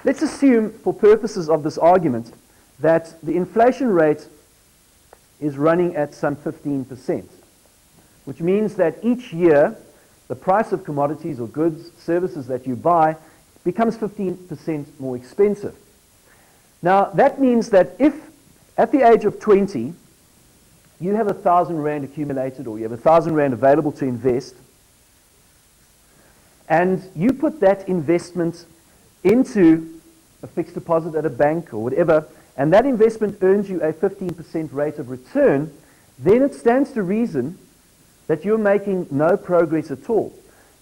Let's assume, for purposes of this argument, that the inflation rate is running at some 15%, which means that each year the price of commodities or goods, services that you buy becomes 15% more expensive. Now, that means that if at the age of 20 you have 1,000 Rand accumulated, or you have 1,000 Rand available to invest, and you put that investment into a fixed deposit at a bank or whatever, and that investment earns you a 15% rate of return, then it stands to reason that you're making no progress at all,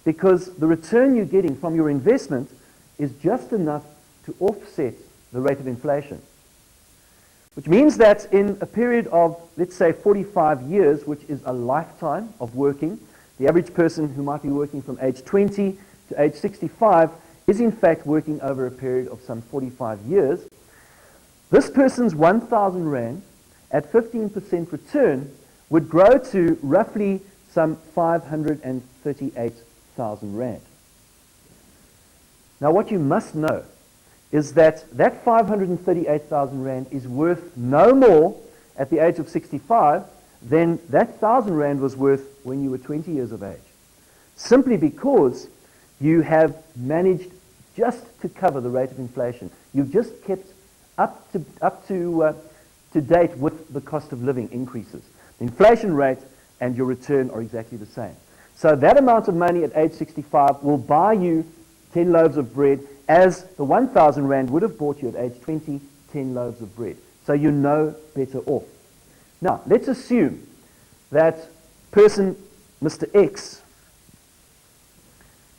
because the return you're getting from your investment is just enough to offset the rate of inflation. Which means that in a period of, let's say, 45 years, which is a lifetime of working, the average person who might be working from age 20 to age 65 is in fact working over a period of some 45 years. This person's 1,000 Rand at 15% return would grow to roughly some 538,000 Rand. Now, what you must know is that that 538,000 Rand is worth no more at the age of 65 than that 1,000 Rand was worth when you were 20 years of age. Simply because you have managed just to cover the rate of inflation. You've just kept up to date with the cost of living increases. The inflation rate and your return are exactly the same. So that amount of money at age 65 will buy you 10 loaves of bread, as the 1,000 Rand would have bought you at age 20, 10 loaves of bread. So you're no better off. Now, let's assume that person, Mr. X,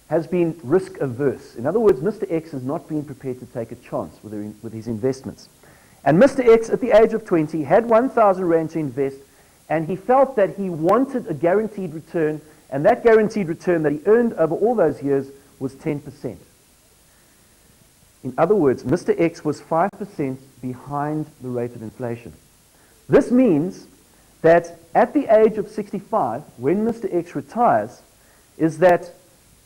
has been risk averse. In other words, Mr. X has not been prepared to take a chance with his investments. And Mr. X, at the age of 20, had 1,000 Rand to invest, and he felt that he wanted a guaranteed return, and that guaranteed return that he earned over all those years was 10%. In other words, Mr. X was 5% behind the rate of inflation. This means that at the age of 65, when Mr. X retires, is that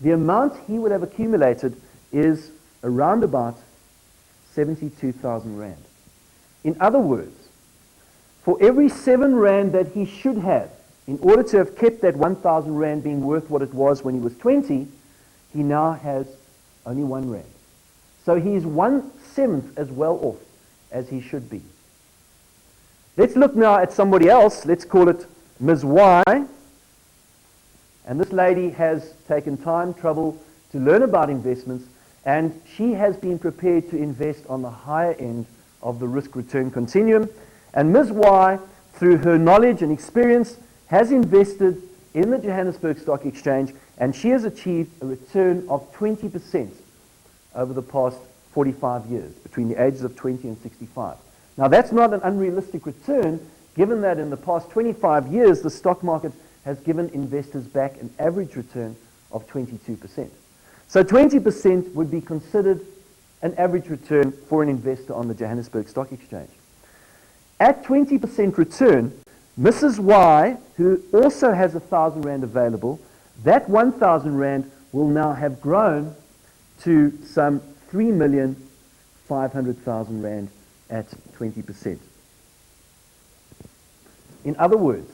the amount he would have accumulated is around about 72,000 Rand. In other words, for every 7 Rand that he should have, in order to have kept that 1,000 Rand being worth what it was when he was 20, he now has only 1 Rand. So he is 1/7 as well off as he should be. Let's look now at somebody else. Let's call it Ms. Y. And this lady has taken time, trouble to learn about investments, and she has been prepared to invest on the higher end of the risk-return continuum. And Ms. Y, through her knowledge and experience, has invested in the Johannesburg Stock Exchange, and she has achieved a return of 20% over the past 45 years, between the ages of 20 and 65. Now, that's not an unrealistic return, given that in the past 25 years, the stock market has given investors back an average return of 22%. So 20% would be considered an average return for an investor on the Johannesburg Stock Exchange. At 20% return, Mrs. Y, who also has 1,000 Rand available, that 1,000 Rand will now have grown to some 3,500,000 Rand at 20%. In other words,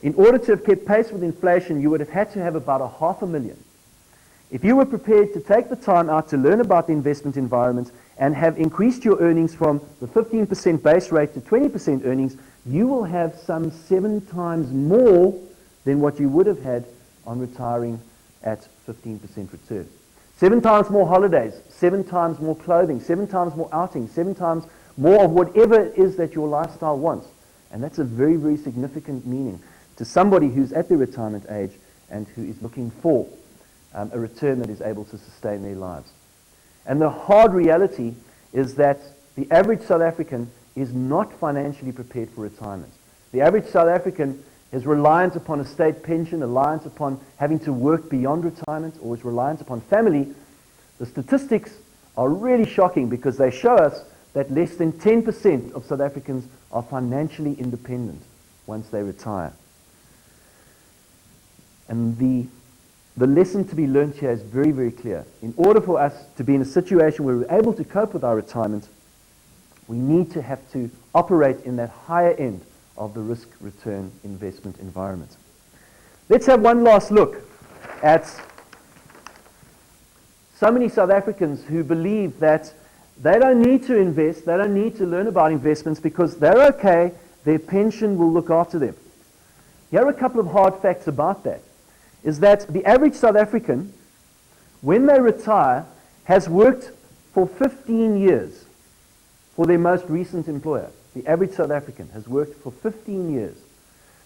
in order to have kept pace with inflation, you would have had to have about 500,000. If you were prepared to take the time out to learn about the investment environment and have increased your earnings from the 15% base rate to 20% earnings, you will have some 7 times more than what you would have had on retiring at 15% return. 7 times more holidays, 7 times more clothing, 7 times more outings, 7 times more of whatever it is that your lifestyle wants. And that's a very, very significant meaning to somebody who's at their retirement age and who is looking for a return that is able to sustain their lives. And the hard reality is that the average South African is not financially prepared for retirement. The average South African is reliant upon a state pension, reliant upon having to work beyond retirement, or is reliant upon family. The statistics are really shocking because they show us that less than 10% of South Africans are financially independent once they retire. And the the lesson to be learned here is very, very clear. In order for us to be in a situation where we're able to cope with our retirement, we need to have to operate in that higher end of the risk-return investment environment. Let's have one last look at so many South Africans who believe that they don't need to invest, they don't need to learn about investments because they're okay, their pension will look after them. Here are a couple of hard facts about that. Is that the average South African, when they retire, has worked for 15 years for their most recent employer. The average South African has worked for 15 years.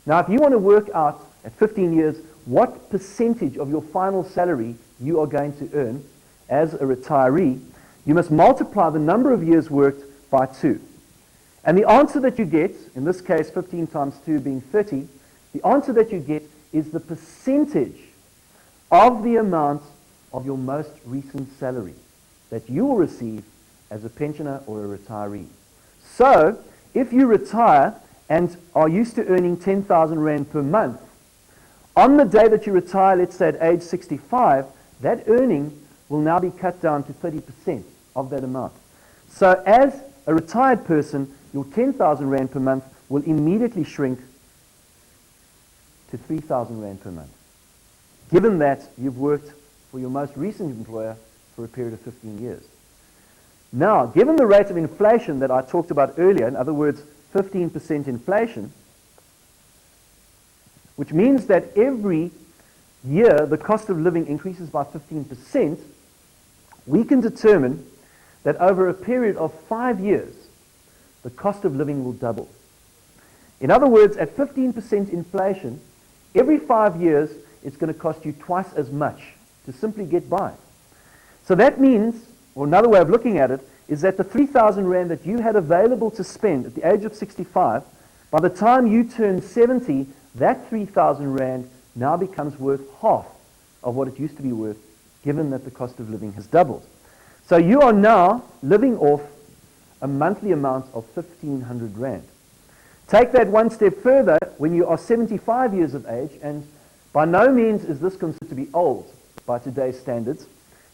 Now, if you want to work out at 15 years what percentage of your final salary you are going to earn as a retiree, you must multiply the number of years worked by 2. And the answer that you get, in this case 15 times 2 being 30, the answer that you get is the percentage of the amount of your most recent salary that you will receive as a pensioner or a retiree. So, if you retire and are used to earning 10,000 Rand per month, on the day that you retire, let's say at age 65, that earning will now be cut down to 30% of that amount. So as a retired person, your 10,000 Rand per month will immediately shrink to 3,000 Rand per month, given that you've worked for your most recent employer for a period of 15 years. Now, given the rate of inflation that I talked about earlier, in other words, 15% inflation, which means that every year the cost of living increases by 15%, we can determine that over a period of 5 years, the cost of living will double. In other words, at 15% inflation, every 5 years, it's going to cost you twice as much to simply get by. So that means, or another way of looking at it, is that the 3,000 Rand that you had available to spend at the age of 65, by the time you turn 70, that 3,000 Rand now becomes worth half of what it used to be worth, given that the cost of living has doubled. So you are now living off a monthly amount of 1,500 Rand. Take that one step further when you are 75 years of age, and by no means is this considered to be old by today's standards,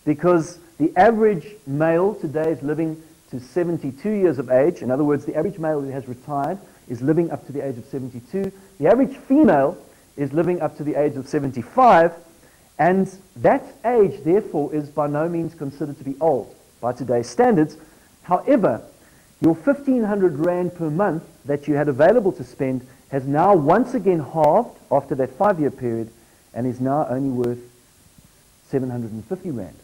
because the average male today is living to 72 years of age. In other words, the average male who has retired is living up to the age of 72. The average female is living up to the age of 75, and that age, therefore, is by no means considered to be old by today's standards. However, your 1,500 Rand per month that you had available to spend has now once again halved after that 5-year period and is now only worth 750 Rand.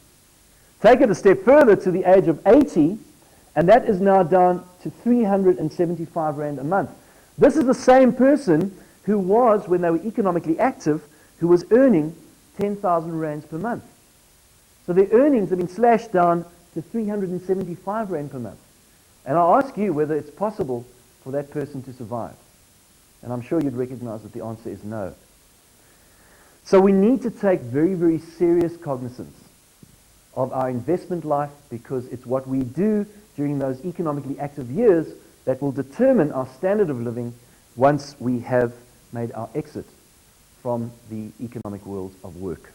Take it a step further to the age of 80, and that is now down to 375 Rand a month. This is the same person who was, when they were economically active, who was earning 10,000 Rands per month. So their earnings have been slashed down to 375 Rand per month. And I ask you whether it's possible for that person to survive. And I'm sure you'd recognize that the answer is no. So we need to take very, very serious cognizance of our investment life, because it's what we do during those economically active years that will determine our standard of living once we have made our exit from the economic world of work.